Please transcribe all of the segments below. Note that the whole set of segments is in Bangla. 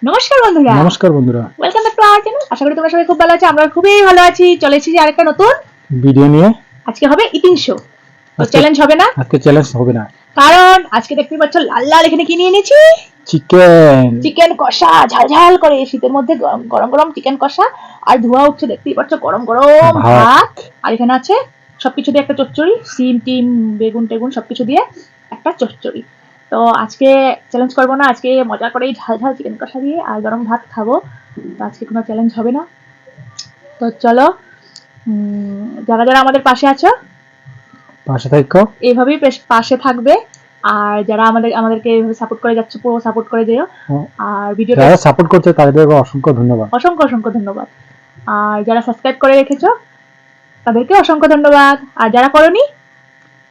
নমস্কার বন্ধুরা, welcome back to our channel. আশা করি তোমরা সবাই খুব ভালো আছো, আমরা খুবই ভালো আছি। চলে এসেছি আরেকটা নতুন ভিডিও নিয়ে। আজকে হবে ইটিং শো। তো চ্যালেঞ্জ হবে না, আজকে চ্যালেঞ্জ হবে না, কারণ আজকে দেখতে পাচ্ছ লাল লাল এখানে কি নিয়ে এনেছি, চিকেন কষা। ঝাল ঝাল করে শীতের মধ্যে গরম গরম চিকেন কষা, আর ধোয়া উঠছে দেখতেই পাচ্ছ গরম গরম ভাত। আর এখানে আছে সবকিছু দিয়ে একটা চচ্চড়ি, সিম টিম বেগুন টেগুন সবকিছু দিয়ে একটা চচ্চড়ি। তো আজকে চ্যালেঞ্জ করবো না, আজকে মজা করে ঝাল ঝাল চিকেন কষা দিয়ে আর গরম ভাত খাবো। তো আজকে কোনো চ্যালেঞ্জ হবে না। তো চলো, যারা যারা আমাদের পাশে আছো পাশে থাকো, এইভাবেই পাশে থাকবে। আর যারা আমাদেরকে এইভাবে সাপোর্ট করে যাচ্ছে, পুরো সাপোর্ট করে যেও। আর ভিডিওটা যারা সাপোর্ট করছে তাদেরকে অসংখ্য ধন্যবাদ, অসংখ্য অসংখ্য ধন্যবাদ। আর যারা সাবস্ক্রাইব করে রেখেছো তাদেরকে অসংখ্য ধন্যবাদ। আর যারা করোনি,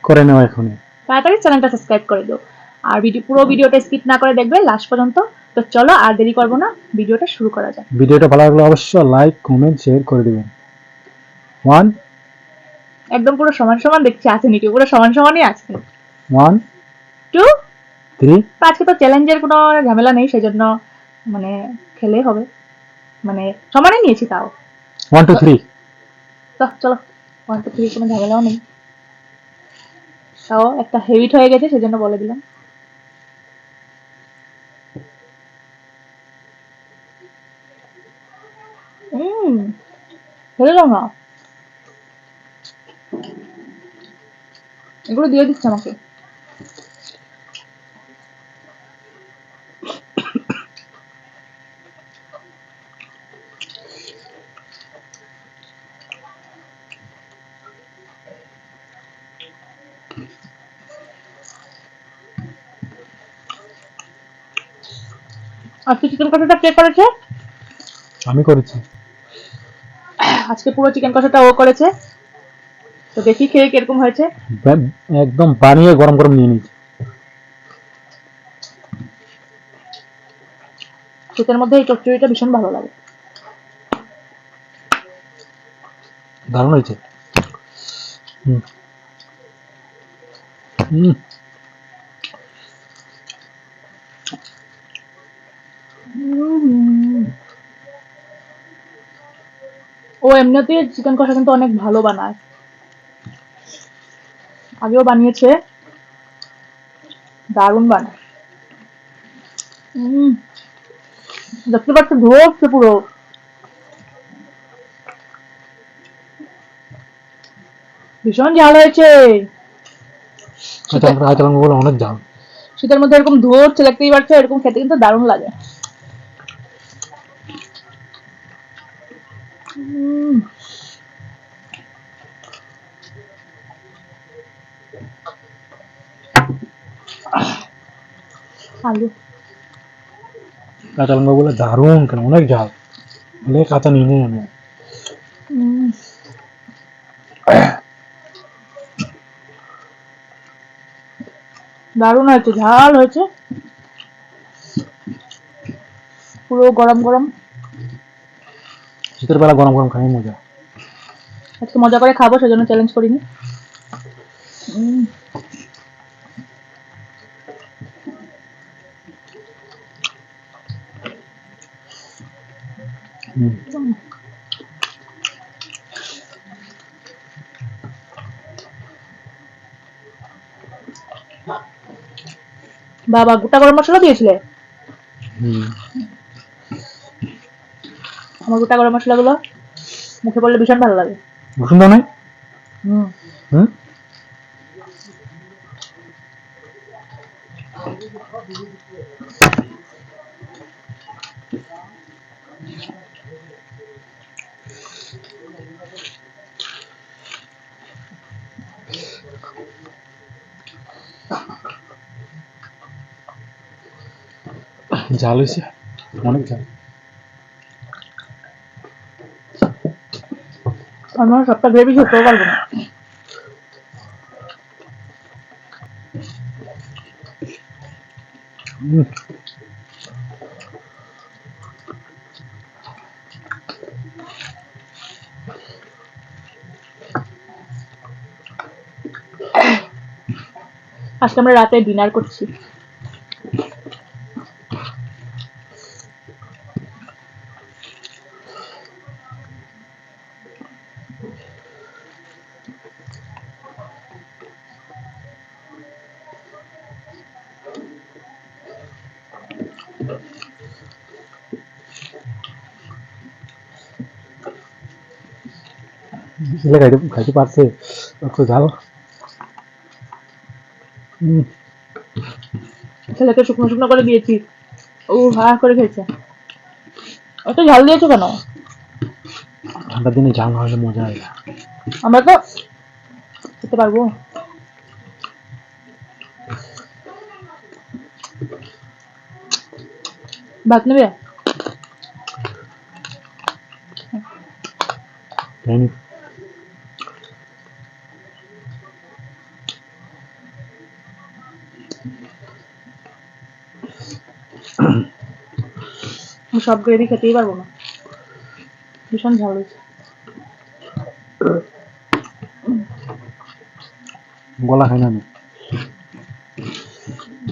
করে নাও এখনই, তাড়াতাড়ি চ্যানেলটা সাবস্ক্রাইব করে দিও। আর পুরো ভিডিওটা স্কিপ না করে দেখবে লাস্ট পর্যন্ত। তো চলো আর দেরি করবো না, ভিডিওটা শুরু করা যাক। ভিডিওটা ভালো লাগলে অবশ্যই লাইক কমেন্ট শেয়ার করে দিবেন। 1 একদম পুরো সমান সমান দেখছি আছে নাকি, পুরো সমান সমানই আছে। 1 2 3 আজকে তো চ্যালেঞ্জের কোনো ঝামেলা নেই, সেজন্য মানে খেলে হবে, মানে সমানে নিয়েছি তাও। 1 2 3 তো চলো 1 2 3 কোনো ঝামেলাও নেই, তাও একটা হেভিট হয়ে গেছে সেজন্য বলে দিলাম। ফেলে দাও না, এগুলো দিয়ে দিচ্ছে আমাকে। আজকে চিকেন কষাটা কে করেছে? আমি করেছি। আজকে পুরো চিকেন কষাটা ও করেছে। তো দেখি খেয়ে কিরকম হয়েছে। একদম বানিয়ে গরম গরম নিয়ে নিয়েছি। শীতের মধ্যে এই চচ্চড়িটা ভীষণ ভালো লাগে। দারুণ হয়েছে। ও এমনিতে চিকেন কষা কিন্তু অনেক ভালো বানায়, আগেও বানিয়েছে, দারুণ বানায়। দেখতে পাচ্ছ ধরছে পুরো। ভীষণ ঝাল হয়েছে, অনেক ঝাল। শীতের মধ্যে এরকম ধরছে দেখতেই পাচ্ছ, এরকম খেতে কিন্তু দারুণ লাগে। আলু কাঁচা লঙ্কা গুলো দারুণ, কেন অনেক ঝাল, কাঁচা নিয়ে নিই আমি। দারুণ হয়েছে, ঝাল হয়েছে, পুরো গরম গরম। শীতের বেলা গরম গরম খাই মজা। আজকে মজা করে খাবো, সেজন্য চ্যালেঞ্জ করিনি। বাবা, গোটা গরম মশলা দিয়েছিলে? আমার গোটা গরম মশলাগুলো মুখে পড়লে ভীষণ ভালো লাগে। রসুন দাও নাই? ঝাল হয়েছে, অনেক ঝাল। আমার সবটা গ্রেভি খেতেও পারবো না। আজকে আমরা রাতে ডিনার করছি। খাইতে পারছে একটু ঝাল। ছেলেকে শুকনো শুকনো করে দিয়েছি, ও হা করে খেয়েছে। এত ঝাল দিয়েছো কেন? ঠান্ডার দিনে ঝাল না হলে মজা হয় না। আমরা তো খেতে পারবো। ভাত নেবে? সব গ্রেভি খেতেই পারবো না, ভীষণ ঝাল হয়েছে। গলা খাই না আমি।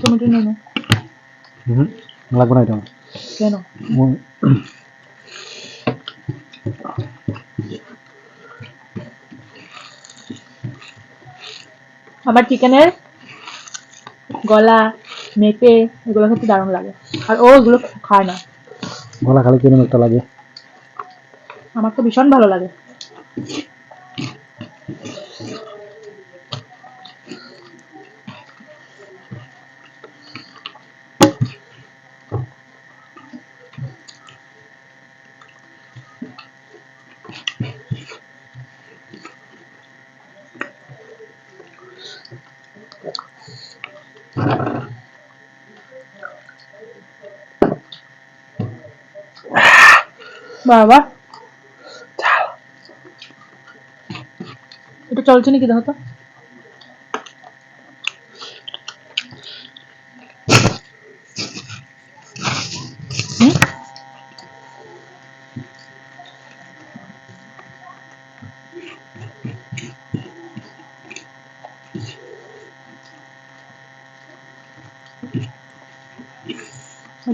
টমেটো নেই না? লাগবে না এটা। কেন? আমার চিকেনের গলা, মেটে এগুলো খেতে দারুণ লাগে, আর ও এগুলো খায় না। গলা খালি কিরকম একটা লাগে। আমার তো ভীষণ ভালো লাগে। বাবা এটা চলছে নাকি দেখো তো।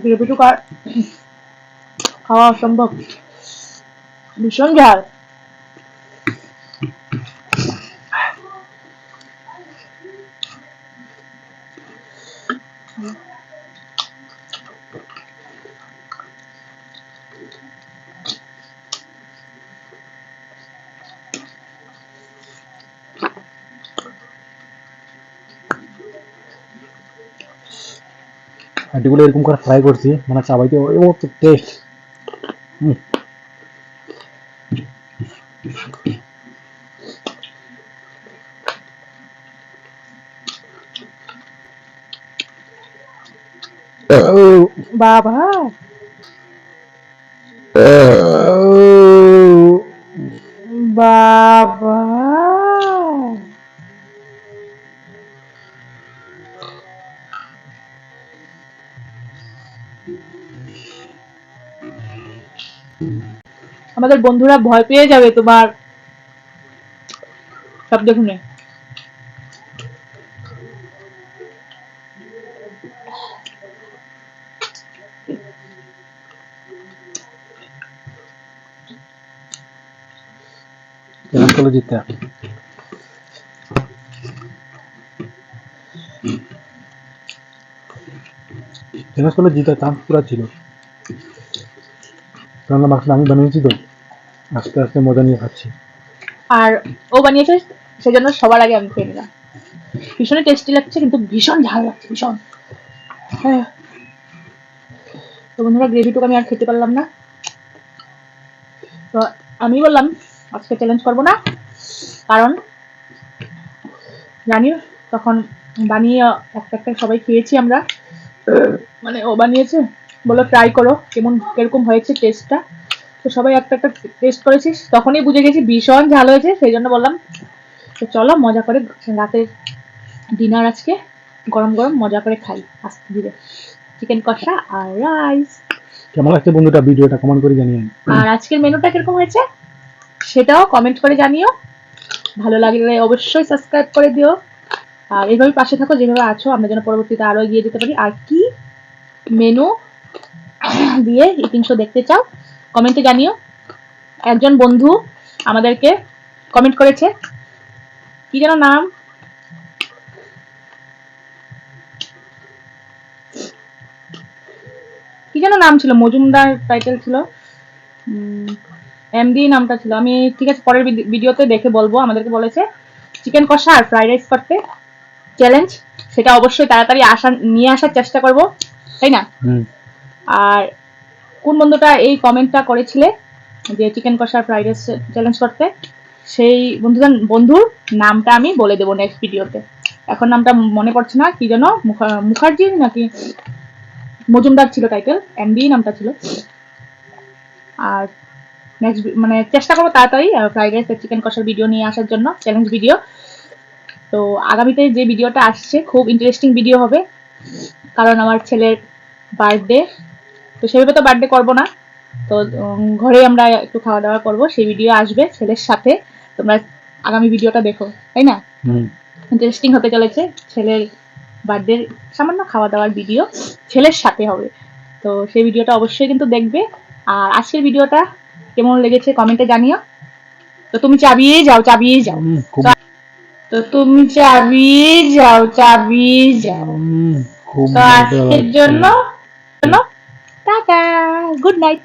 গ্রেভিটুকু আর খাওয়া অসম্ভব, ভীষণ ঝাল। হাঁটিগুলো এরকম করে ফ্রাই করছি, মানে চাবাইতে ও তো টেস্ট। বাবা বাবা আমাদের বন্ধুরা ভয় পেয়ে যাবে তোমার শব্দ শুনে। চলো জিততে করলে জিতার চান্স পুরো ছিল, কারণ মাংসটা আমি বানিয়েছি তো, আস্তে আস্তে মজা নিয়ে খাচ্ছি। আর ও বানিয়েছে সেজন্য সবার আগে আমি খেয়ে নিলাম। ভীষণ টেস্টি লাগছে, কিন্তু ভীষণ ঝাল লাগছে, ভীষণ। হ্যাঁ তো বন্ধুরা, গ্রেভিটুকু আমি আর খেতে পারলাম না, তো আমি বললাম আজকে চ্যালেঞ্জ করবো না, কারণ জানি তখন বানিয়ে একটা একটা সবাই খেয়েছি আমরা, মানে ও বানিয়েছে, বলো ট্রাই করো কিরকম হয়েছে টেস্টটা। তো সবাই একটা একটা টেস্ট করেছিস, তখনই বুঝে গেছি ভীষণ ঝাল হয়েছে, সেই জন্য বললাম তো চলো মজা করে রাতের ডিনার আজকে গরম গরম মজা করে খাই আস্তে ধীরে, চিকেন কষা আর রাইস। কেমন লাগছে বন্ধুটা ভিডিওটা কমেন্ট করে জানিয়ে। আর আজকের মেনুটা কিরকম হয়েছে সেটাও কমেন্ট করে জানিও, ভালো লাগলে অবশ্যই সাবস্ক্রাইব করে দিও, আর এইভাবে পাশে থাকো যেভাবে আছো, আমরা যেন পরবর্তীতে আরো এগিয়ে যেতে পারি। আর কি মেনু দিয়ে ইটিং শো দেখতে চাও কমেন্টে জানিও। একজন বন্ধু আমাদেরকে কমেন্ট করেছে, কি যেন নাম, কি যেন নাম ছিল, মজুমদার টাইটেল ছিল, এমডি নামটা ছিল। আমি ঠিক আছে পরের ভিডিওতে দেখে বলবো। আমাদেরকে বলেছে চিকেন কষা আর ফ্রাইড রাইস করতে চ্যালেঞ্জ, সেটা অবশ্যই তাড়াতাড়ি নিয়ে আসার চেষ্টা করব, তাই না? আর কোন বন্ধুটা এই কমেন্টটা করেছিলে যে চিকেন কষা ফ্রাইড রাইস চ্যালেঞ্জ করতে, সেই বন্ধুর নামটা আমি বলে দেবো নেক্সট ভিডিওতে। এখন নামটা মনে পড়ছে না, কি যেন মুখার্জি নাকি মজুমদার ছিল টাইটেল, এমডি নামটা ছিল। আর নেক্সট মানে চেষ্টা করবো তাড়াতাড়ি ফ্রাইড রাইস আর চিকেন কষার ভিডিও নিয়ে আসার জন্য, চ্যালেঞ্জ ভিডিও। তো আগামীতে যে ভিডিওটা আসছে খুব ইন্টারেস্টিং ভিডিও হবে, কারণ আমার ছেলের বার্থডে। তো সেভাবে তো বার্থডে করবো না, তো ঘরে আমরা একটু খাওয়া দাওয়া করবো, সেই ভিডিও আসবে ছেলের সাথে। তোমরা আগামী ভিডিওটা দেখো, তাই না? ইন্টারেস্টিং হতে চলেছে। ছেলের বার্থডে সামান্য খাওয়া দাওয়ার ভিডিও ছেলের সাথে হবে, তো সেই ভিডিওটা অবশ্যই কিন্তু দেখবে। আর আজকের ভিডিওটা কেমন লেগেছে কমেন্টে জানিও। তো তুমি চাবিয়ে যাও, চাবিয়ে যাও, তো তুমি চাবিয়ে যাও, চাবিয়ে যাও। তো আজকের জন্য টাটা, গুড নাইট।